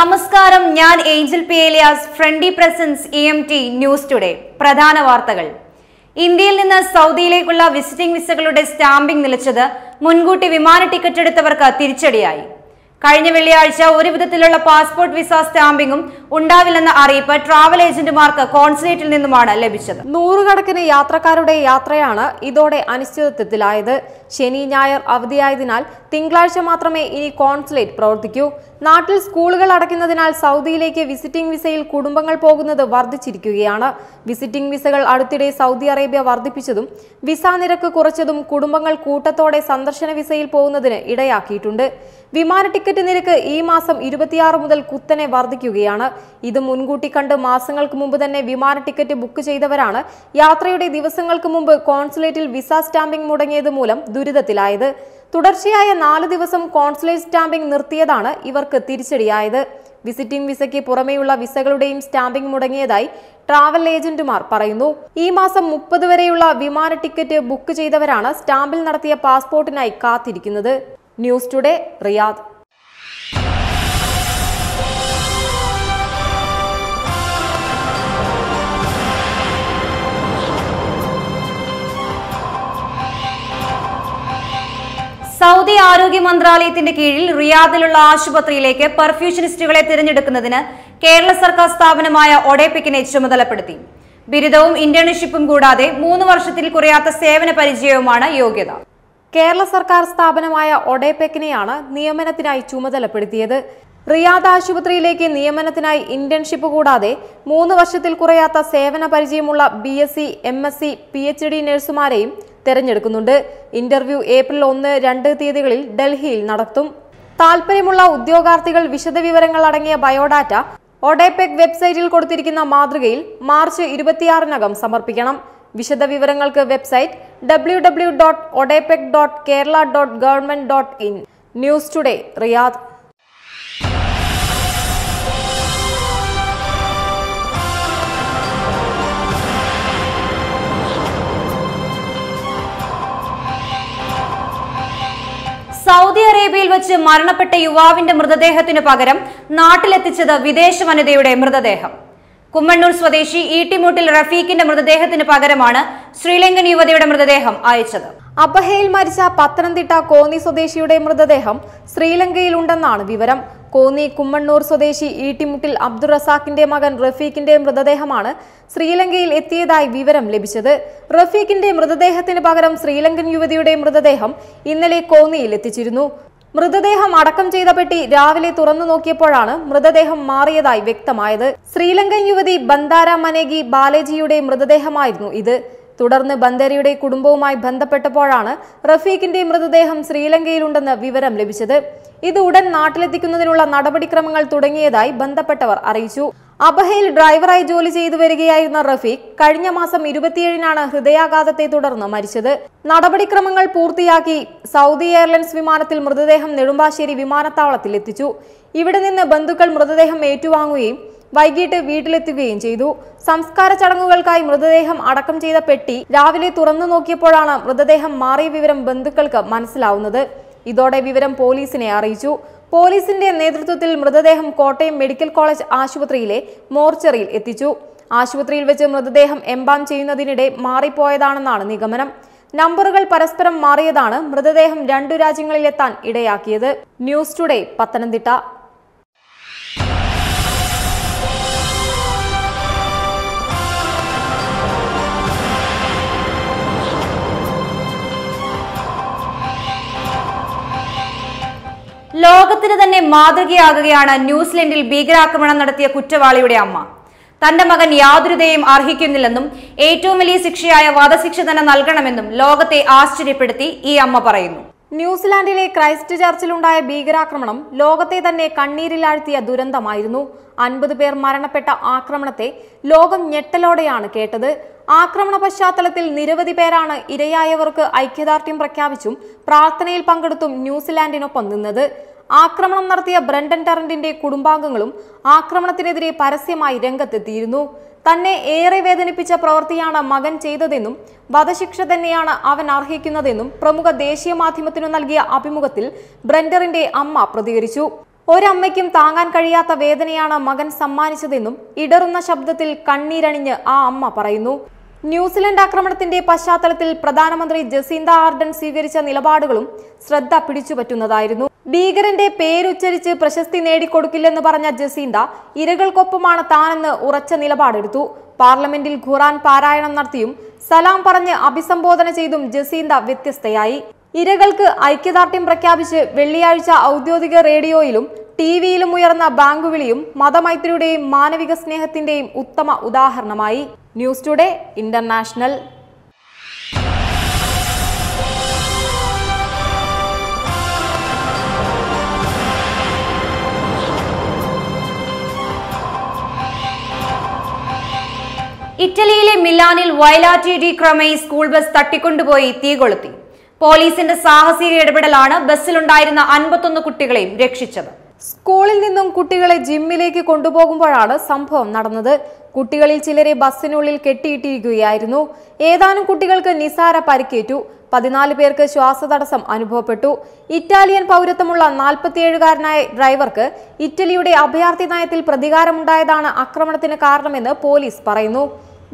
നമസ്കാരം, ഞാൻ Angel P Elias, ഫ്രണ്ടി പ്രസൻസ് EMT ന്യൂസ് ടുഡേ. പ്രധാന വാർത്തകൾ. ഇന്ത്യയിൽ നിന്ന് സൗദിയിലേക്കുള്ള വിസിറ്റിംഗ് വിസകളുടെ സ്റ്റാമ്പിംഗ് നിലച്ചത് മുൻകൂട്ടി വിമാന ടിക്കറ്റ് എടുത്തവർക്ക് തിരിച്ചടിയായി. കഴിഞ്ഞ വെള്ളിയാഴ്ച ഒരു വിധത്തിലുള്ള പാസ്പോർട്ട് വിസ സ്റ്റാമ്പിംഗും ഉണ്ടാവില്ലെന്ന അറിയിപ്പ് ട്രാവൽ ഏജന്റുമാർക്ക് കോൺസുലേറ്റിൽ നിന്നുമാണ് ലഭിച്ചത്. നൂറുകണക്കിന് യാത്രക്കാരുടെ യാത്രയാണ് ഇതോടെ അനിശ്ചിതത്വത്തിലായത്. ശനി ഞായർ അവധിയായതിനാൽ തിങ്കളാഴ്ച മാത്രമേ ഇനി കോൺസുലേറ്റ് പ്രവർത്തിക്കൂ. നാട്ടിൽ സ്കൂളുകൾ അടയ്ക്കുന്നതിനാൽ സൗദിയിലേക്ക് വിസിറ്റിംഗ് വിസയിൽ കുടുംബങ്ങൾ പോകുന്നത് വർദ്ധിച്ചിരിക്കുകയാണ്. വിസിറ്റിംഗ് വിസകൾ അടുത്തിടെ സൗദി അറേബ്യ വർദ്ധിപ്പിച്ചതും വിസ നിരക്ക് കുറച്ചതും കുടുംബങ്ങൾ കൂട്ടത്തോടെ സന്ദർശന വിസയിൽ പോകുന്നതിന് ഇടയാക്കിയിട്ടുണ്ട്. വിമാന ടിക്കറ്റ് നിരക്ക് ഈ മാസം 26 മുതൽ കുത്തനെ വർദ്ധിക്കുകയാണ്. ഇത് മുൻകൂട്ടി കണ്ട് മാസങ്ങൾക്ക് മുമ്പ് തന്നെ വിമാന ടിക്കറ്റ് ബുക്ക് ചെയ്തവരാണ് യാത്രയുടെ ദിവസങ്ങൾക്ക് മുമ്പ് കോൺസുലേറ്റിൽ വിസ സ്റ്റാമ്പിംഗ് മുടങ്ങിയത് മൂലം ദുരിതത്തിലായത്. തുടർച്ചയായ 4 ദിവസം കോൺസുലേറ്റ് സ്റ്റാമ്പിംഗ് നിർത്തിയതാണ് ഇവർക്ക് തിരിച്ചടിയായത്. വിസിറ്റിംഗ് വിസയ്ക്ക് പുറമെയുള്ള വിസകളുടെയും സ്റ്റാമ്പിംഗ് മുടങ്ങിയതായി ട്രാവൽ ഏജന്റുമാർ പറയുന്നു. ഈ മാസം 30 വരെയുള്ള വിമാന ടിക്കറ്റ് ബുക്ക് ചെയ്തവരാണ് സ്റ്റാമ്പിൽ നടത്തിയ പാസ്പോർട്ടിനായി കാത്തിരിക്കുന്നത്. News today, Riyadh. സൗദി ആരോഗ്യ മന്ത്രാലയത്തിന്റെ കീഴിൽ റിയാദിലുള്ള ആശുപത്രിയിലേക്ക് പെർഫ്യൂഷനിസ്റ്റുകളെ തിരഞ്ഞെടുക്കുന്നതിന് കേരള സർക്കാർ സ്ഥാപനമായ ഒഡെപെക്കിനെ ചുമതലപ്പെടുത്തി. ബിരുദവും ഇന്റേൺഷിപ്പും കൂടാതെ 3 വർഷത്തിൽ കുറയാത്ത സേവന പരിചയവുമാണ് യോഗ്യത. കേരള സർക്കാർ സ്ഥാപനമായ ഒഡെപെക്കിനെയാണ് നിയമനത്തിനായി ചുമതലപ്പെടുത്തിയത്. റിയാദ് ആശുപത്രിയിലേക്ക് നിയമനത്തിനായി ഇന്റേൺഷിപ്പ് കൂടാതെ 3 വർഷത്തിൽ കുറയാത്ത സേവന പരിചയമുള്ള BSc, MSc, PhD നഴ്സുമാരെയും തെരഞ്ഞെടുക്കുന്നുണ്ട്. ഇന്റർവ്യൂ ഏപ്രിൽ 1, 2 തീയതികളിൽ ഡൽഹിയിൽ നടത്തും. താൽപര്യമുള്ള ഉദ്യോഗാർത്ഥികൾ വിശദവിവരങ്ങൾ അടങ്ങിയ ബയോഡാറ്റ ഒഡെപെക് വെബ്സൈറ്റിൽ കൊടുത്തിരിക്കുന്ന മാതൃകയിൽ മാർച്ച് 26-നകം സമർപ്പിക്കണം. വിശദവിവരങ്ങൾക്ക് വെബ്സൈറ്റ് www.odepec.kerala.government.in. News today, Riyadh. Saudi അറേബ്യയിൽ വെച്ച് മരണപ്പെട്ട യുവാവിന്റെ മൃതദേഹത്തിനു പകരം നാട്ടിലെത്തിച്ചത് വിദേശ വനിതയുടെ മൃതദേഹം. കുമ്മണ്ണൂർ സ്വദേശി ഈട്ടിമുട്ടിൽ റഫീഖിന്റെ മൃതദേഹത്തിന് പകരമാണ് ശ്രീലങ്കൻ യുവതിയുടെ മൃതദേഹം അയച്ചത്. അപഹയിൽ മരിച്ച പത്തനംതിട്ട കോന്നി സ്വദേശിയുടെ മൃതദേഹം ശ്രീലങ്കയിലുണ്ടെന്നാണ് വിവരം. കോന്നി കുമ്മണ്ണൂർ സ്വദേശി ഈട്ടിമുട്ടിൽ അബ്ദുൾ റസാഖിന്റെ മകൻ റഫീഖിന്റെ മൃതദേഹമാണ് ശ്രീലങ്കയിൽ എത്തിയതായി വിവരം ലഭിച്ചത്. റഫീഖിന്റെ മൃതദേഹത്തിന് പകരം ശ്രീലങ്കൻ യുവതിയുടെ മൃതദേഹം ഇന്നലെ കോന്നിയിൽ എത്തിച്ചിരുന്നു. മൃതദേഹം അടക്കം ചെയ്ത പെട്ടി രാവിലെ തുറന്നു നോക്കിയപ്പോഴാണ് മൃതദേഹം മാറിയതായി വ്യക്തമായത്. ശ്രീലങ്കൻ യുവതി ബന്ദാര മനേഗി ബാലേജിയുടെ മൃതദേഹമായിരുന്നു ഇത്. തുടർന്ന് ബന്ദാരയുടെ കുടുംബവുമായി ബന്ധപ്പെട്ടപ്പോഴാണ് റഫീഖിന്റെ മൃതദേഹം ശ്രീലങ്കയിലുണ്ടെന്ന് വിവരം ലഭിച്ചത്. ഇത് ഉടൻ നാട്ടിലെത്തിക്കുന്നതിനുള്ള നടപടിക്രമങ്ങൾ തുടങ്ങിയതായി ബന്ധപ്പെട്ടവർ അറിയിച്ചു. അബഹയിൽ ഡ്രൈവറായി ജോലി ചെയ്തു വരികയായിരുന്ന റഫീഖ് കഴിഞ്ഞ മാസം 27-നാണ് ഹൃദയാഘാതത്തെ തുടർന്ന് മരിച്ചത്. നടപടിക്രമങ്ങൾ പൂർത്തിയാക്കി സൗദി എയർലൈൻസ് വിമാനത്തിൽ മൃതദേഹം നെടുമ്പാശ്ശേരി വിമാനത്താവളത്തിൽ എത്തിച്ചു. ഇവിടെ നിന്ന് ബന്ധുക്കൾ മൃതദേഹം ഏറ്റുവാങ്ങുകയും വൈകിട്ട് വീട്ടിലെത്തുകയും ചെയ്തു. സംസ്കാര ചടങ്ങുകൾക്കായി മൃതദേഹം അടക്കം ചെയ്ത പെട്ടി രാവിലെ തുറന്നു നോക്കിയപ്പോഴാണ് മൃതദേഹം മാറിയ വിവരം ബന്ധുക്കൾക്ക് മനസ്സിലാവുന്നത്. ഇതോടെ വിവരം പോലീസിനെ അറിയിച്ചു. പോലീസിന്റെ നേതൃത്വത്തിൽ മൃതദേഹം കോട്ടയം മെഡിക്കൽ കോളേജ് ആശുപത്രിയിലെ മോർച്ചറിയിൽ എത്തിച്ചു. ആശുപത്രിയിൽ വെച്ച് മൃതദേഹം എംബാം ചെയ്യുന്നതിനിടെ മാറിപ്പോയതാണെന്നാണ് നിഗമനം. നമ്പറുകൾ പരസ്പരം മാറിയതാണ് മൃതദേഹം 2 രാജ്യങ്ങളിലെത്താൻ ഇടയാക്കിയത്. News today, Pathanamthitta. ലോകത്തിന് തന്നെ മാതൃകയാകുകയാണ് ന്യൂസിലൻഡിൽ ഭീകരാക്രമണം നടത്തിയ കുറ്റവാളിയുടെ അമ്മ. തന്റെ മകൻ യാതൊരു ദയയും അർഹിക്കുന്നില്ലെന്നും ഏറ്റവും വലിയ ശിക്ഷയായ വധശിക്ഷ തന്നെ നൽകണമെന്നും ലോകത്തെ ആശ്ചര്യപ്പെടുത്തി ഈ അമ്മ പറയുന്നു. ന്യൂസിലാൻഡിലെ ക്രൈസ്റ്റ് ചർച്ചിലുണ്ടായ ഭീകരാക്രമണം ലോകത്തെ തന്നെ കണ്ണീരിലാഴ്ത്തിയ ദുരന്തമായിരുന്നു. 50 പേർ മരണപ്പെട്ട ആക്രമണത്തെ ലോകം ഞെട്ടലോടെയാണ് കേട്ടത്. ആക്രമണ പശ്ചാത്തലത്തിൽ നിരവധി പേരാണ് ഇരയായവർക്ക് ഐക്യദാർഢ്യം പ്രഖ്യാപിച്ചും പ്രാർത്ഥനയിൽ പങ്കെടുത്തും ന്യൂസിലാൻഡിനൊപ്പം നിന്നത്. ആക്രമണം നടത്തിയ ബ്രണ്ടൻ ടെറന്റിന്റെ കുടുംബാംഗങ്ങളും ആക്രമണത്തിനെതിരെ പരസ്യമായി രംഗത്തെത്തിയിരുന്നു. തന്നെ ഏറെ വേദനിപ്പിച്ച പ്രവൃത്തിയാണ് മകൻ ചെയ്തതെന്നും വധശിക്ഷ തന്നെയാണ് അവൻ അർഹിക്കുന്നതെന്നും പ്രമുഖ ദേശീയ മാധ്യമത്തിനു നൽകിയ അഭിമുഖത്തിൽ ബ്രണ്ടറിന്റെ അമ്മ പ്രതികരിച്ചു. ഒരമ്മയ്ക്കും താങ്ങാൻ കഴിയാത്ത വേദനയാണ് മകൻ സമ്മാനിച്ചതെന്നും ഇടറുന്ന ശബ്ദത്തിൽ കണ്ണീരണിഞ്ഞ് ആ അമ്മ പറയുന്നു. ന്യൂസിലൻഡ് ആക്രമണത്തിന്റെ പശ്ചാത്തലത്തിൽ പ്രധാനമന്ത്രി ജസീന്ത ആർഡൻ സ്വീകരിച്ച നിലപാടുകളും ശ്രദ്ധ പിടിച്ചുപറ്റുന്നതായിരുന്നു. ഭീകരന്റെ പേരുച്ചരിച്ച് പ്രശസ്തി നേടിക്കൊടുക്കില്ലെന്ന് പറഞ്ഞ ജസീന്ത ഇരകൾക്കൊപ്പമാണ് താനെന്ന് ഉറച്ച നിലപാടെടുത്തു. പാർലമെന്റിൽ ഖുർആൻ പാരായണം നടത്തിയും സലാം പറഞ്ഞ് അഭിസംബോധന ചെയ്തും ജസീന്ത വ്യത്യസ്തയായി. ഇരകൾക്ക് ഐക്യദാർഢ്യം പ്രഖ്യാപിച്ച് വെള്ളിയാഴ്ച ഔദ്യോഗിക റേഡിയോയിലും ടിവിയിലും ഉയർന്ന ബാങ്കുവിളിയും മതമൈത്രിയുടെയും മാനവിക സ്നേഹത്തിന്റെയും ഉത്തമ ഉദാഹരണമായി. News today international. ഇറ്റലിയിലെ മിലാനിൽ വയലാറ്റി ഡി ക്രമൈ സ്കൂൾ ബസ് തട്ടിക്കൊണ്ടുപോയി തീ കൊളുത്തി. പോലീസിന്റെ സാഹസിക ഇടപെടലാണ് ബസ്സിലുണ്ടായിരുന്ന 51 കുട്ടികളെയും രക്ഷിച്ചത്. സ്കൂളിൽ നിന്നും കുട്ടികളെ ജിമ്മിലേക്ക് കൊണ്ടുപോകുമ്പോഴാണ് സംഭവം നടന്നത്. കുട്ടികളിൽ ചിലരെ ബസ്സിനുള്ളിൽ കെട്ടിയിട്ടിരിക്കുകയായിരുന്നു. ഏതാനും കുട്ടികൾക്ക് നിസാര പരിക്കേറ്റു. 14 പേർക്ക് ശ്വാസതടസ്സം അനുഭവപ്പെട്ടു. ഇറ്റാലിയൻ പൗരത്വമുള്ള 47-കാരനായ ഡ്രൈവർക്ക് ഇറ്റലിയുടെ അഭയാർത്ഥി നയത്തിൽ പ്രതികാരമുണ്ടായതാണ് ആക്രമണത്തിന് കാരണമെന്ന് പോലീസ് പറയുന്നു.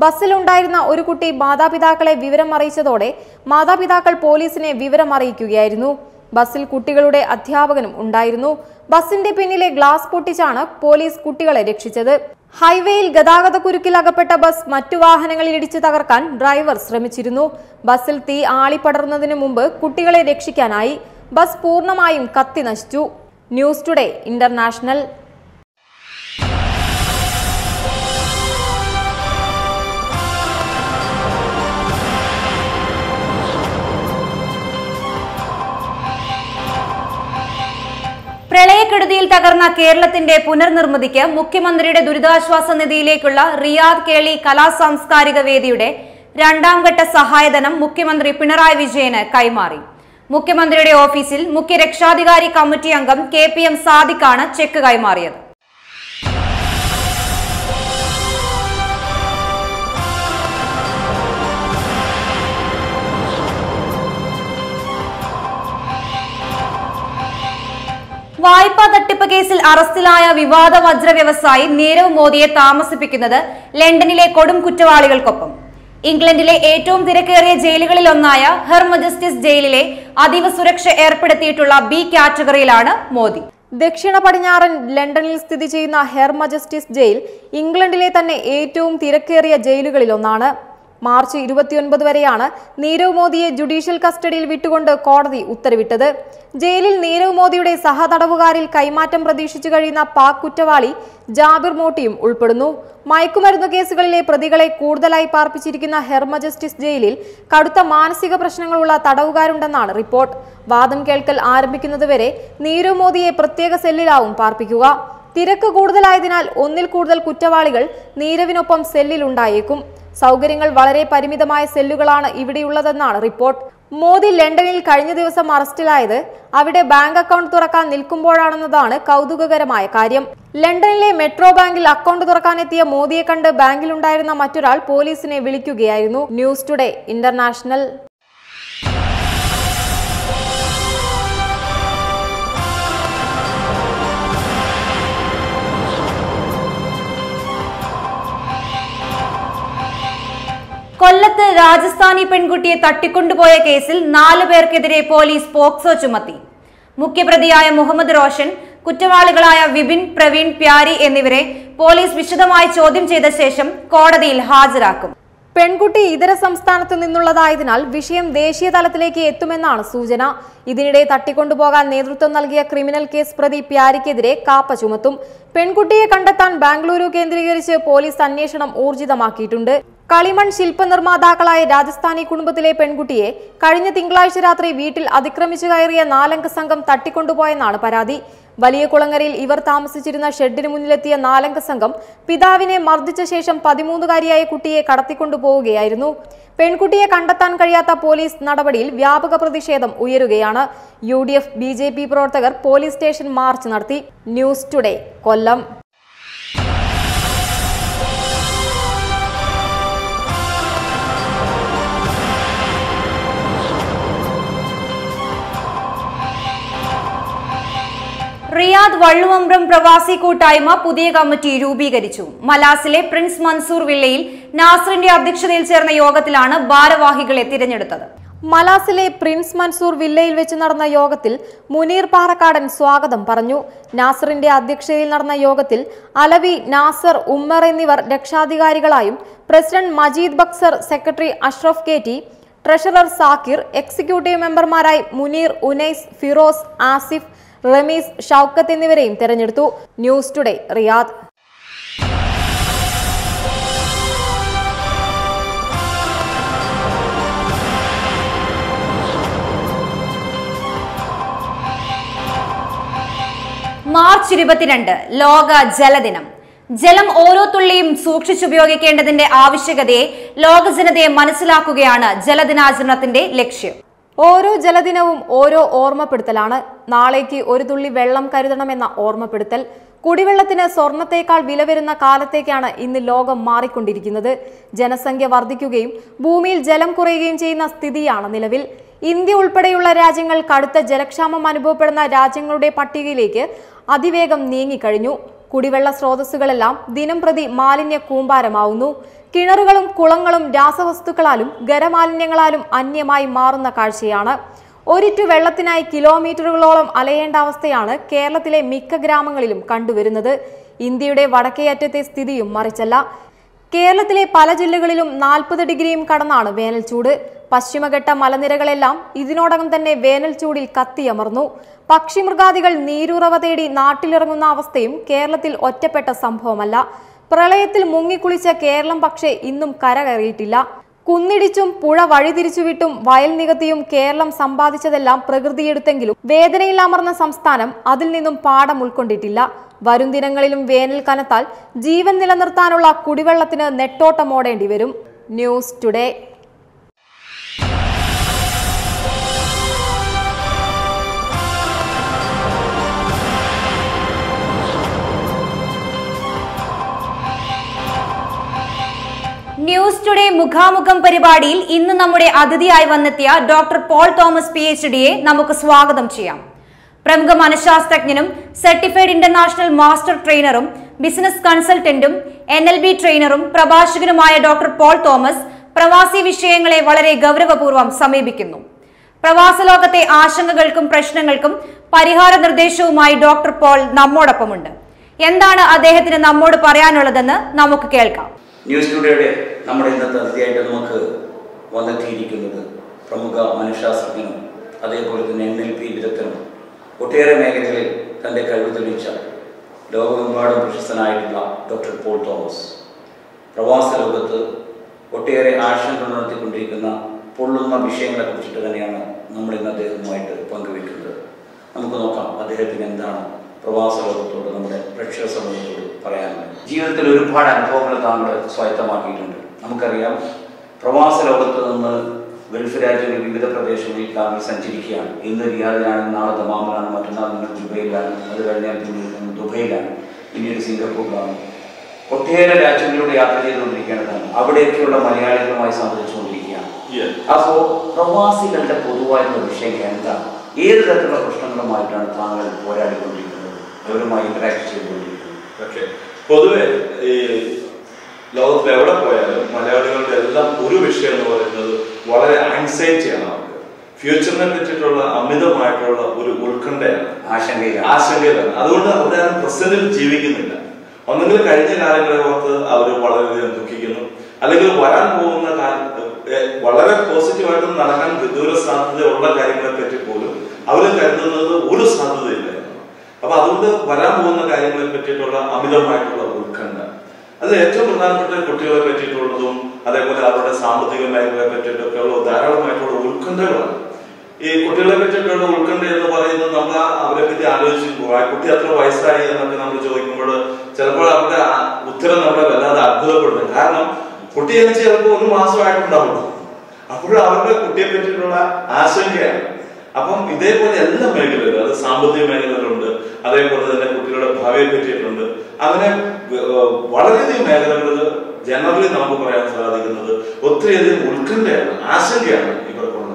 ബസ്സിലുണ്ടായിരുന്ന ഒരു കുട്ടി മാതാപിതാക്കളെ വിവരം അറിയിച്ചതോടെ മാതാപിതാക്കൾ പോലീസിനെ വിവരം അറിയിക്കുകയായിരുന്നു. ബസ്സിൽ കുട്ടികളുടെ അധ്യാപകനും ഉണ്ടായിരുന്നു. ബസിന്റെ പിന്നിലെ ഗ്ലാസ് പൊട്ടിച്ചാണ് പോലീസ് കുട്ടികളെ രക്ഷിച്ചത്. ഹൈവേയിൽ ഗതാഗതക്കുരുക്കിൽ അകപ്പെട്ട ബസ് മറ്റു വാഹനങ്ങളിൽ ഇടിച്ചു തകർക്കാൻ ഡ്രൈവർ ശ്രമിച്ചിരുന്നു. ബസ്സിൽ തീ ആളിപ്പടർന്നതിനു മുമ്പ് കുട്ടികളെ രക്ഷിക്കാനായി. ബസ് പൂർണ്ണമായും കത്തി നശിച്ചു. News today international. പ്രളയക്കെടുതിയിൽ തകർന്ന കേരളത്തിന്റെ പുനർനിർമ്മിതിക്ക് മുഖ്യമന്ത്രിയുടെ ദുരിതാശ്വാസ നിധിയിലേക്കുള്ള റിയാദ് കേളി കലാ സാംസ്കാരിക വേദിയുടെ 2ാം ഘട്ട സഹായധനം മുഖ്യമന്ത്രി പിണറായി വിജയന് കൈമാറി. മുഖ്യമന്ത്രിയുടെ ഓഫീസിൽ മുഖ്യ രക്ഷാധികാരി കമ്മിറ്റി അംഗം KPM സാദിഖാണ് ചെക്ക് കൈമാറിയത്. വായ്പാ തട്ടിപ്പ് കേസിൽ അറസ്റ്റിലായ വിവാദ വജ്ര വ്യവസായി നീരവ് മോദിയെ താമസിപ്പിക്കുന്നത് ലണ്ടനിലെ കൊടും കുറ്റവാളികൾക്കൊപ്പം. ഇംഗ്ലണ്ടിലെ ഏറ്റവും തിരക്കേറിയ ജയിലുകളിലൊന്നായ ഹെർ മജസ്റ്റിസ് ജയിലിലെ അതീവ സുരക്ഷ ഏർപ്പെടുത്തിയിട്ടുള്ള B കാറ്റഗറിയിലാണ് മോദി. ദക്ഷിണ പടിഞ്ഞാറൻ ലണ്ടനിൽ സ്ഥിതി ചെയ്യുന്ന ഹെർ മജസ്റ്റിസ് ജയിൽ ഇംഗ്ലണ്ടിലെ തന്നെ ഏറ്റവും തിരക്കേറിയ ജയിലുകളിലൊന്നാണ്. മാർച്ച് 29 വരെയാണ് നീരവ് മോദിയെ ജുഡീഷ്യൽ കസ്റ്റഡിയിൽ വിട്ടുകൊണ്ട് കോടതി ഉത്തരവിട്ടത്. ജയിലിൽ നീരവ് മോദിയുടെ സഹതടവുകാരിൽ കൈമാറ്റം പ്രതീക്ഷിച്ചു കഴിയുന്ന പാക് കുറ്റവാളി ജാബിർ മോട്ടിയും ഉൾപ്പെടുന്നു. മയക്കുമരുന്ന് കേസുകളിലെ പ്രതികളെ കൂടുതലായി പാർപ്പിച്ചിരിക്കുന്ന ഹെർ മജസ്റ്റിസ് ജയിലിൽ കടുത്ത മാനസിക പ്രശ്നങ്ങളുള്ള തടവുകാരുണ്ടെന്നാണ് റിപ്പോർട്ട്. വാദം കേൾക്കൽ ആരംഭിക്കുന്നതുവരെ നീരവ് മോദിയെ പ്രത്യേക സെല്ലിലാവും പാർപ്പിക്കുക. തിരക്ക് കൂടുതലായതിനാൽ ഒന്നിൽ കൂടുതൽ കുറ്റവാളികൾ നീരവിനൊപ്പം സെല്ലിലുണ്ടായേക്കും. സൗകര്യങ്ങൾ വളരെ പരിമിതമായ സെല്ലുകളാണ് ഇവിടെയുള്ളതെന്നാണ് റിപ്പോർട്ട്. മോദി ലണ്ടനിൽ കഴിഞ്ഞ ദിവസം അറസ്റ്റിലായത് അവിടെ ബാങ്ക് അക്കൗണ്ട് തുറക്കാൻ നിൽക്കുമ്പോഴാണെന്നതാണ് കൗതുകകരമായ കാര്യം. ലണ്ടനിലെ മെട്രോ ബാങ്കിൽ അക്കൗണ്ട് തുറക്കാനെത്തിയ മോദിയെ കണ്ട് ബാങ്കിലുണ്ടായിരുന്ന മറ്റൊരാൾ പോലീസിനെ വിളിക്കുകയായിരുന്നു. News today international. കൊല്ലത്ത് രാജസ്ഥാനി പെൺകുട്ടിയെ തട്ടിക്കൊണ്ടുപോയ കേസിൽ 4 പേർക്കെതിരെ പോലീസ് പോക്സോ ചുമത്തി. മുഖ്യപ്രതിയായ മുഹമ്മദ് റോഷൻ, കുറ്റവാളികളായ വിപിൻ, പ്രവീൺ, പ്യാരി എന്നിവരെ പോലീസ് വിശദമായി ചോദ്യം ചെയ്ത ശേഷം കോടതിയിൽ ഹാജരാക്കും. പെൺകുട്ടി ഇതര സംസ്ഥാനത്ത് നിന്നുള്ളതായതിനാൽ വിഷയം ദേശീയ തലത്തിലേക്ക് എത്തുമെന്നാണ് സൂചന. ഇതിനിടെ തട്ടിക്കൊണ്ടുപോകാൻ നേതൃത്വം നൽകിയ ക്രിമിനൽ കേസ് പ്രതി പ്യാരിക്കെതിരെ കാപ്പ ചുമത്തും. പെൺകുട്ടിയെ കണ്ടെത്താൻ ബാംഗ്ലൂരു കേന്ദ്രീകരിച്ച് പോലീസ് അന്വേഷണം ഊർജിതമാക്കിയിട്ടുണ്ട്. കളിമൺ ശില്പ നിർമ്മാതാക്കളായ രാജസ്ഥാനി കുടുംബത്തിലെ പെൺകുട്ടിയെ കഴിഞ്ഞ തിങ്കളാഴ്ച രാത്രി വീട്ടിൽ അതിക്രമിച്ചു കയറിയ 4 അംഗ സംഘം തട്ടിക്കൊണ്ടുപോയെന്നാണ് പരാതി. വലിയ കുളങ്ങരയിൽ ഇവർ താമസിച്ചിരുന്ന ഷെഡിന് മുന്നിലെത്തിയ 4 അംഗ സംഘം പിതാവിനെ മർദ്ദിച്ച ശേഷം 13-കാരിയായ കുട്ടിയെ കടത്തിക്കൊണ്ടുപോവുകയായിരുന്നു. പെൺകുട്ടിയെ കണ്ടെത്താൻ കഴിയാത്ത പോലീസ് നടപടിയിൽ വ്യാപക പ്രതിഷേധം ഉയരുകയാണ്. UDF BJP പ്രവർത്തകർ പോലീസ് സ്റ്റേഷൻ മാർച്ച് നടത്തി. ന്യൂസ് ടുഡേ കൊല്ലം. റിയാദ് വള്ളുവമ്പ്രം പ്രവാസി കൂട്ടായ്മ പുതിയ കമ്മിറ്റി രൂപീകരിച്ചു. മലാസിലെ പ്രിൻസ് മൻസൂർ വില്ലയിൽ നാസറിന്റെ അധ്യക്ഷതയിൽ ചേർന്ന യോഗത്തിലാണ് ഭാരവാഹികളെ തിരഞ്ഞെടുത്തത്. മലാസിലെ പ്രിൻസ് മൻസൂർ വില്ലയിൽ വെച്ച് നടന്ന യോഗത്തിൽ മുനീർ പാറക്കാടൻ സ്വാഗതം പറഞ്ഞു. നാസറിന്റെ അധ്യക്ഷതയിൽ നടന്ന യോഗത്തിൽ അലവി, നാസർ, ഉമ്മർ എന്നിവർ രക്ഷാധികാരികളായും president Majeed Baksar, secretary Ashraf KT, treasurer Zakir, executive മെമ്പർമാരായി മുനീർ, ഉനൈസ്, ഫിറോസ്, ആസിഫ്, റമീസ്, ഷൌക്കത്ത് എന്നിവരെയും തെരഞ്ഞെടുത്തു. News today, Riyadh. മാർച്ച് 22 ലോക ജലദിനം. ജലം ഓരോ തുള്ളിയും സൂക്ഷിച്ചുപയോഗിക്കേണ്ടതിന്റെ ആവശ്യകതയെ ലോക ജനതയെ മനസ്സിലാക്കുകയാണ് ജലദിനാചരണത്തിന്റെ ലക്ഷ്യം. ഓരോ ജലദിനവും ഓരോ ഓർമ്മപ്പെടുത്തലാണ്. നാളേക്ക് ഒരു തുള്ളി വെള്ളം കരുതണമെന്ന ഓർമ്മപ്പെടുത്തൽ. കുടിവെള്ളത്തിന് സ്വർണത്തേക്കാൾ വില വരുന്ന കാലത്തേക്കാണ് ഇന്ന് ലോകം മാറിക്കൊണ്ടിരിക്കുന്നത്. ജനസംഖ്യ വർദ്ധിക്കുകയും ഭൂമിയിൽ ജലം കുറയുകയും ചെയ്യുന്ന സ്ഥിതിയാണ് നിലവിൽ. ഇന്ത്യ ഉൾപ്പെടെയുള്ള രാജ്യങ്ങൾ കടുത്ത ജലക്ഷാമം അനുഭവപ്പെടുന്ന രാജ്യങ്ങളുടെ പട്ടികയിലേക്ക് അതിവേഗം നീങ്ങിക്കഴിഞ്ഞു. കുടിവെള്ള സ്രോതസ്സുകളെല്ലാം ദിനം പ്രതി മാലിന്യ കൂമ്പാരമാവുന്നു. കിണറുകളും കുളങ്ങളും രാസവസ്തുക്കളാലും ഖരമാലിന്യങ്ങളാലും അന്യമായി മാറുന്ന കാഴ്ചയാണ്. ഒരിറ്റു വെള്ളത്തിനായി കിലോമീറ്ററുകളോളം അലയേണ്ട അവസ്ഥയാണ് കേരളത്തിലെ മിക്ക ഗ്രാമങ്ങളിലും കണ്ടുവരുന്നത്. ഇന്ത്യയുടെ വടക്കേ അറ്റത്തെ സ്ഥിതിയും മറിച്ചല്ല. കേരളത്തിലെ പല ജില്ലകളിലും 40 ഡിഗ്രിയും കടന്നാണ് വേനൽ ചൂട്. പശ്ചിമഘട്ട മലനിരകളെല്ലാം ഇതിനോടകം തന്നെ വേനൽ ചൂടിൽ കത്തിയമർന്നു. പക്ഷിമൃഗാദികൾ നീരുറവ തേടി നാട്ടിലിറങ്ങുന്ന അവസ്ഥയും കേരളത്തിൽ ഒറ്റപ്പെട്ട സംഭവമല്ല. പ്രളയത്തിൽ മുങ്ങിക്കുളിച്ച കേരളം പക്ഷേ ഇന്നും കരകയറിയിട്ടില്ല. കുന്നിടിച്ചും പുഴ വഴിതിരിച്ചുവിട്ടും വയൽ നികത്തിയും കേരളം സമ്പാദിച്ചതെല്ലാം പ്രകൃതിയെടുത്തെങ്കിലും വേദനയിൽ അമർന്ന സംസ്ഥാനം അതിൽ നിന്നും പാഠം ഉൾക്കൊണ്ടിട്ടില്ല. വരും ദിനങ്ങളിലും വേനൽ കനത്താൽ ജീവൻ നിലനിർത്താനുള്ള കുടിവെള്ളത്തിന് നെട്ടോട്ടമോടേണ്ടി വരും. News today. ന്യൂസ് ടുഡേ മുഖാമുഖം പരിപാടിയിൽ ഇന്ന് നമ്മുടെ അതിഥിയായി വന്നെത്തിയ ഡോക്ടർ പോൾ തോമസ് PhDയെ നമുക്ക് സ്വാഗതം ചെയ്യാം. പ്രമുഖ മനഃശാസ്ത്രജ്ഞനും സർട്ടിഫൈഡ് ഇന്റർനാഷണൽ മാസ്റ്റർ ട്രെയിനറും ബിസിനസ് കൺസൾട്ടന്റും NLB ട്രെയിനറും പ്രഭാഷകനുമായ ഡോക്ടർ പോൾ തോമസ് പ്രവാസി വിഷയങ്ങളെ വളരെ ഗൗരവപൂർവ്വം സമീപിക്കുന്നു. പ്രവാസ ലോകത്തെ ആശങ്കകൾക്കും പ്രശ്നങ്ങൾക്കും പരിഹാര നിർദ്ദേശവുമായി ഡോക്ടർ പോൾ നമ്മോടൊപ്പമുണ്ട്. എന്താണ് അദ്ദേഹത്തിന് നമ്മോട് പറയാനുള്ളതെന്ന് നമുക്ക് കേൾക്കാം. ന്യൂസ് ടുഡേയുടെ നമ്മുടെ ഇന്നത്തെ അതിഥിയായിട്ട് നമുക്ക് വന്നെത്തിയിരിക്കുന്നത് പ്രമുഖ മനഃശാസ്ത്രജ്ഞനും അതേപോലെ തന്നെ NLP വിദഗ്ധനും ഒട്ടേറെ മേഖലകളിൽ തൻ്റെ കഴിവ് തെളിയിച്ച ലോകമെമ്പാടും പ്രശസ്തനായിട്ടുള്ള ഡോക്ടർ പോൾ തോമസ്. പ്രവാസ ലോകത്ത് ഒട്ടേറെ ആശങ്കകൾ നടത്തിക്കൊണ്ടിരിക്കുന്ന പൊള്ളുന്ന വിഷയങ്ങളെ കുറിച്ചിട്ട് തന്നെയാണ് നമ്മൾ ഇന്ന് അദ്ദേഹവുമായിട്ട് പങ്കുവെക്കുന്നത്. നമുക്ക് നോക്കാം അദ്ദേഹത്തിന് എന്താണ് പ്രവാസ ലോകത്തോട് നമ്മുടെ പ്രേക്ഷക സമൂഹത്തോട് പറയാനുള്ളത്. ജീവിതത്തിൽ ഒരുപാട് അനുഭവങ്ങൾ താങ്കൾ സ്വായത്തമാക്കിയിട്ടുണ്ട്. നമുക്കറിയാം, പ്രവാസ ലോകത്ത് നിന്ന് ഗൾഫ് രാജ്യങ്ങളിൽ വിവിധ പ്രദേശങ്ങളിൽ താങ്കൾ സഞ്ചരിക്കുകയാണ്. ഇന്ന് റിയാദിലാണ്, നാളെ ദമാമിലാണ്, മറ്റന്നാൾ നിങ്ങൾ ദുബൈയിലാണ്, അത് കഴിഞ്ഞാൽ പിന്നെ ദുബൈയിലാണ്, പിന്നീട് സിംഗപ്പൂരിലാണ്. ഒട്ടേറെ രാജ്യങ്ങളിലൂടെ യാത്ര ചെയ്തുകൊണ്ടിരിക്കേണ്ടതാണ്. അവിടെയൊക്കെയുള്ള മലയാളികളുമായി സംബന്ധിച്ചുകൊണ്ടിരിക്കുകയാണ്. അപ്പോൾ പ്രവാസികളുടെ പൊതുവായിട്ടുള്ള വിഷയങ്ങൾ എന്താണ്? ഏത് തരത്തിലുള്ള പ്രശ്നങ്ങളുമായിട്ടാണ് താങ്കൾ പോരാടിക്കൊണ്ടിരിക്കുന്നത്, അവരുമായി ഇന്ററാക്ട് ചെയ്തുകൊണ്ടിരിക്കുന്നത്? പൊതുവെ ഈ ലോകത്തിൽ എവിടെ പോയാലും മലയാളികളുടെ എല്ലാം ഒരു വിഷയം എന്ന് പറയുന്നത് വളരെ ആൻസൈറ്റിയാണ്. അവർക്ക് ഫ്യൂച്ചറിനെ പറ്റിയിട്ടുള്ള അമിതമായിട്ടുള്ള ഒരു ഉത്കണ്ഠയാണ്, ആശങ്കയിലാണ്. അതുകൊണ്ട് അവിടെ പ്രസന്റിൽ ജീവിക്കുന്നില്ല. ഒന്നെങ്കിൽ കഴിഞ്ഞ കാലങ്ങളെ ഓർത്ത് അവർ വളരെയധികം ദുഃഖിക്കുന്നു, അല്ലെങ്കിൽ വരാൻ പോകുന്ന വളരെ പോസിറ്റീവായിട്ട് നടക്കാൻ വിദൂര സാധ്യതയുള്ള കാര്യങ്ങളെ പറ്റി പോലും അവർ കരുതുന്നത് ഒരു സാധ്യതയില്ലായിരുന്നു. അപ്പൊ അതുകൊണ്ട് വരാൻ പോകുന്ന കാര്യങ്ങളെ പറ്റിയിട്ടുള്ള അമിതമായിട്ടുള്ള ഉത്കണ്ഠ, അത് ഏറ്റവും പ്രധാനപ്പെട്ട കുട്ടികളെ പറ്റിയിട്ടുള്ളതും അതേപോലെ അവരുടെ സാമ്പത്തിക മേഖലയെ പറ്റിയിട്ടൊക്കെ ഉള്ള ധാരാളമായിട്ടുള്ള ഉത്കണ്ഠകളാണ്. ഈ കുട്ടികളെ പറ്റിയിട്ടുള്ള ഉത്കണ്ഠ എന്ന് പറയുന്നത് നമ്മൾ അവരെ പറ്റി ആലോചിക്കുമ്പോൾ ആ കുട്ടി എത്ര വയസ്സായി എന്നൊക്കെ നമ്മൾ ചോദിക്കുമ്പോൾ ചിലപ്പോൾ അവരുടെ ഉത്തരം നമ്മളെ വല്ലാതെ അത്ഭുതപ്പെടുന്നു. കാരണം കുട്ടി ജനിച്ച് ചിലപ്പോൾ 1 മാസമായിട്ടുണ്ടാവുള്ളൂ. അപ്പോഴും അവരുടെ കുട്ടിയെ പറ്റിയിട്ടുള്ള ആശങ്കയാണ്. അപ്പം ഇതേപോലെ എല്ലാ മേഖലയിലും, അത് സാമ്പത്തിക മേഖലയിലുണ്ട്, അതേപോലെ തന്നെ കുട്ടികളുടെ ഭാവിയെ പറ്റിയിട്ടുണ്ട്. അങ്ങനെ വളരെയധികം മേഖലകളിൽ ജനറലി നമുക്ക് പറയാൻ സാധിക്കുന്നത് ഒത്തിരിയധികം ഉത്കണ്ഠയാണ്, ആശങ്കയാണ് ഇവർക്കുള്ളത്.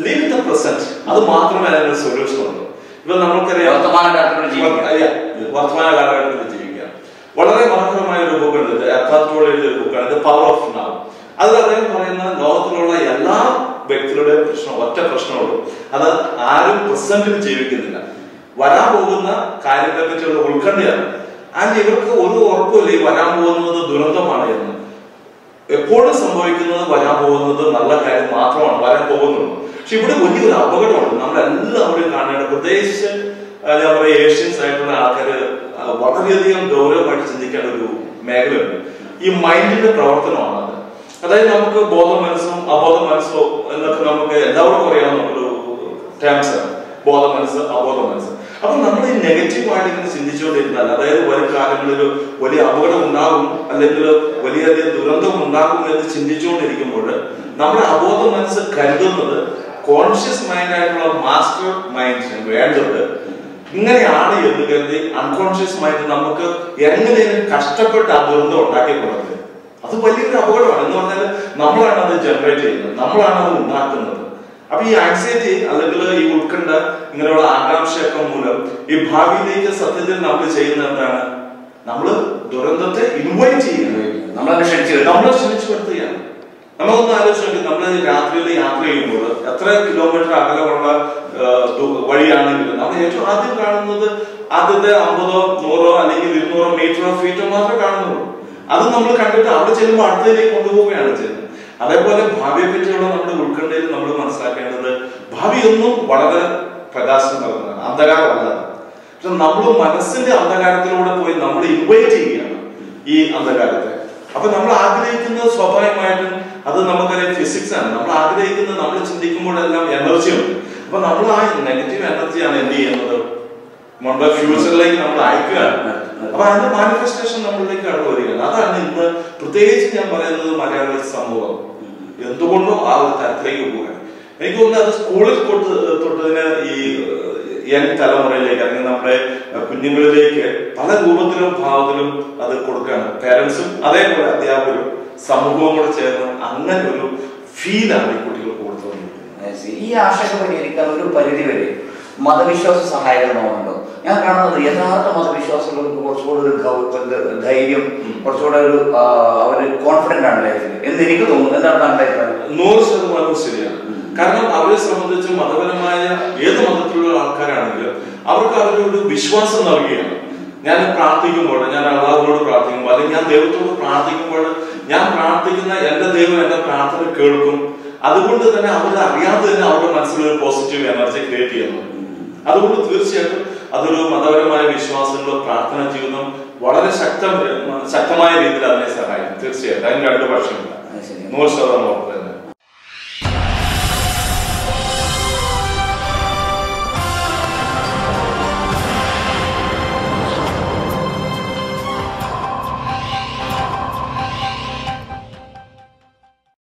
ലീവ് ദ പ്രസന്റ്, അത് മാത്രമേ അതിനൊരു സൊല്യൂഷൻ ഉള്ളൂ. ഇപ്പൊ നമുക്കറിയാം വർത്തമാന കാലഘട്ടത്തിൽ ജീവിക്കാം. വളരെ മനോഹരമായ ഒരു ബുക്കുണ്ട്, എർക്കാത്ത് ടോൾ എഴുതിയ ഒരു ബുക്കാണ് ദ പവർ ഓഫ് നൗ. അതിൽ അദ്ദേഹം പറയുന്ന ലോകത്തിലുള്ള എല്ലാ വ്യക്തികളുടെയും പ്രശ്നം ഒറ്റ പ്രശ്നമുള്ളൂ, അത് ആരും പ്രസന്റിൽ ജീവിക്കുന്നില്ല. വരാൻ പോകുന്ന കാര്യത്തെ പറ്റിയുള്ള ഉത്കണ്ഠയാണ്. ആൻഡ് ഇവർക്ക് ഒരു ഉറപ്പില്ല ഈ വരാൻ പോകുന്നത് ദുരന്തമാണ് എന്ന്. എപ്പോഴും സംഭവിക്കുന്നത് വരാൻ പോകുന്നത് നല്ല കാര്യം മാത്രമാണ് വരാൻ പോകുന്നുള്ളൂ. പക്ഷെ ഇവിടെ വലിയൊരു അപകടമുണ്ട്. നമ്മളെല്ലാവരും കാണേണ്ട, പ്രത്യേകിച്ച് ഞാൻ പറയാം ഏഷ്യൻസ് ആയിട്ടുള്ള ആൾക്കാര് വളരെയധികം ഗൗരവമായിട്ട് ചിന്തിക്കേണ്ട ഒരു മേഖലയുണ്ട്. ഈ മൈൻഡിന്റെ പ്രവർത്തനമാണ് അത്. അതായത് നമുക്ക് ബോധ മനസ്സും അബോധ മനസ്സോ എന്നൊക്കെ നമുക്ക് എല്ലാവർക്കും അറിയാവുന്ന ഒരു ടേംസ് ആണ്, ബോധ മനസ്സ് അബോധ മനസ്സ്. അപ്പൊ നമ്മൾ ഈ നെഗറ്റീവായിട്ട് ഇങ്ങനെ ചിന്തിച്ചുകൊണ്ടിരുന്നാൽ, അതായത് വരും കാലങ്ങളിൽ വലിയ അപകടം ഉണ്ടാകും അല്ലെങ്കിൽ വലിയധികം ദുരന്തം ഉണ്ടാകും എന്ന് ചിന്തിച്ചുകൊണ്ടിരിക്കുമ്പോൾ നമ്മുടെ അബോധ മനസ്സ് കരുതുന്നത് കോൺഷ്യസ് മൈൻഡ് ആയിട്ടുള്ള മാസ്റ്റർ മൈൻഡിന് വേണ്ടത് ഇങ്ങനെയാണ് എന്ന് കരുതി അൺകോൺഷ്യസ് മൈൻഡ് നമുക്ക് എങ്ങനെയും കഷ്ടപ്പെട്ട് ആ ദുരന്തം ഉണ്ടാക്കിക്കൊണ്ടത്. അത് വലിയൊരു അപകടമാണ്. എന്ന് പറഞ്ഞാൽ നമ്മളാണ് അത് ജനറേറ്റ് ചെയ്യുന്നത്, നമ്മളാണ് അത് ഉണ്ടാക്കുന്നത്. അപ്പൊ ഈ ആൻസൈറ്റി അല്ലെങ്കിൽ ഈ ഉത്കണ്ഠ ഇങ്ങനെയുള്ള ആകാംക്ഷയൊക്കെ മൂലം ഈ ഭാവിയിലേക്ക് സത്യത്തിൽ നമ്മൾ ചെയ്യുന്ന എന്താണ്, നമ്മള് ദുരന്തത്തെ ഇൻവൈറ്റ് ചെയ്യുന്നത്, നമ്മളെ ക്ഷണിച്ചു വരുത്തുകയാണ്. നമുക്കൊന്ന് ആലോചിച്ചു, നമ്മൾ രാത്രിയിൽ യാത്ര ചെയ്യുമ്പോൾ എത്ര കിലോമീറ്റർ അകലമുള്ള വഴിയാണെങ്കിലും നമ്മൾ ഏറ്റവും ആദ്യം കാണുന്നത് ആദ്യത്തെ 50, 100 അല്ലെങ്കിൽ 200 മീറ്ററോ ഫീറ്റോ മാത്രമേ കാണുന്നുള്ളൂ. അത് നമ്മൾ കണ്ടിട്ട് അവിടെ ചെല്ലുമ്പോൾ അടുത്തതിലേക്ക് കൊണ്ടുപോവുകയാണ് ചെയ്യുന്നത്. അതേപോലെ ഭാവിയെ പറ്റിയുള്ള നമ്മുടെ ഉത്കണ്ഠയിൽ നമ്മൾ മനസ്സിലാക്കേണ്ടത് ഭാവിയൊന്നും വളരെ പ്രകാശം നൽകുന്നതാണ്, അന്ധകാരമല്ല. പക്ഷെ നമ്മൾ മനസ്സിന്റെ അന്ധകാരത്തിലൂടെ പോയി നമ്മൾ ഇൻവൈറ്റ് ചെയ്യുകയാണ് ഈ അന്ധകാരത്തെ. അപ്പൊ നമ്മൾ ആഗ്രഹിക്കുന്നത് സ്വാഭാവികമായിട്ടും അത് നമുക്കറിയാം ഫിസിക്സ് ആണ്. നമ്മൾ ആഗ്രഹിക്കുന്നത്, നമ്മൾ ചിന്തിക്കുമ്പോഴെല്ലാം എനർജിയുണ്ട്. അപ്പൊ നമ്മൾ ആ നെഗറ്റീവ് എനർജിയാണ് എന്ത് ചെയ്യുന്നത്, നമ്മുടെ ഫ്യൂച്ചറിലേക്ക് നമ്മൾ അയക്കുകയാണ്. അപ്പൊ അതിന്റെ മാനിഫെസ്റ്റേഷൻ നമ്മളിലേക്ക് കടന്നു വരികയാണ്. അതാണ് ഇന്ന് പ്രത്യേകിച്ച് ഞാൻ പറയുന്നത് മലയാളി സമൂഹം എന്തുകൊണ്ടും ആ ഒരു തരത്തിലേക്ക് പോവുകയാണ്. എനിക്ക് തോന്നുന്നത് അത് സ്കൂളിൽ തൊട്ടതിന് ഈ യങ് തലമുറയിലേക്ക് അല്ലെങ്കിൽ നമ്മുടെ കുഞ്ഞുങ്ങളിലേക്ക് പല രൂപത്തിലും ഭാവത്തിലും അത് കൊടുക്കുകയാണ്. പേരൻസും അതേപോലെ അധ്യാപകരും സമൂഹവും കൂടെ ചേർന്ന് അങ്ങനെ ഒരു ഫീലാണ് ഈ കുട്ടികൾക്ക് കൊടുത്തുകൊണ്ടിരിക്കുന്നത്. ഈ ആശങ്ക പരിഹരിക്കാൻ ഒരു പരിധി വരെ മതവിശ്വാസ സഹായകരമാണല്ലോ. ഞാൻ കാണുന്നത് യഥാർത്ഥ മതവിശ്വാസികൾക്ക് കുറച്ചുകൂടെ ഒരു ധൈര്യം, കുറച്ചുകൂടെ ഒരു അവര് കോൺഫിഡന്റ് ആണ് ലൈഫിൽ എന്ന് എനിക്ക് തോന്നുന്നു. എന്താണ് താങ്കളുടെ അഭിപ്രായം? 100% ശരിയാണ്. കാരണം അവരെ സംബന്ധിച്ച് മതപരമായ ഏത് മതത്തിലുള്ള ആൾക്കാരാണെങ്കിലും അവർക്ക് അവരൊരു വിശ്വാസം നൽകുകയാണ്. ഞാൻ പ്രാർത്ഥിക്കുമ്പോൾ, ഞാൻ അള്ളാഹുവിനോട് പ്രാർത്ഥിക്കുമ്പോൾ അല്ലെങ്കിൽ ഞാൻ ദൈവത്തോട് പ്രാർത്ഥിക്കുമ്പോൾ ഞാൻ പ്രാർത്ഥിക്കുന്ന എന്റെ ദൈവം എന്റെ പ്രാർത്ഥന കേൾക്കും. അതുകൊണ്ട് തന്നെ അവർ അറിയാതെ തന്നെ അവരുടെ മനസ്സിലൊരു പോസിറ്റീവ് എനർജി ക്രിയേറ്റ് ചെയ്യുന്നു. അതുകൊണ്ട് തീർച്ചയായിട്ടും അതൊരു മതപരമായ വിശ്വാസങ്ങളും പ്രാർത്ഥന ജീവിതം വളരെ ശക്തമായ രീതിയിൽ അതിനെ സഹായിക്കും. തീർച്ചയായിട്ടും അതിന് 2 പക്ഷമില്ല. 100%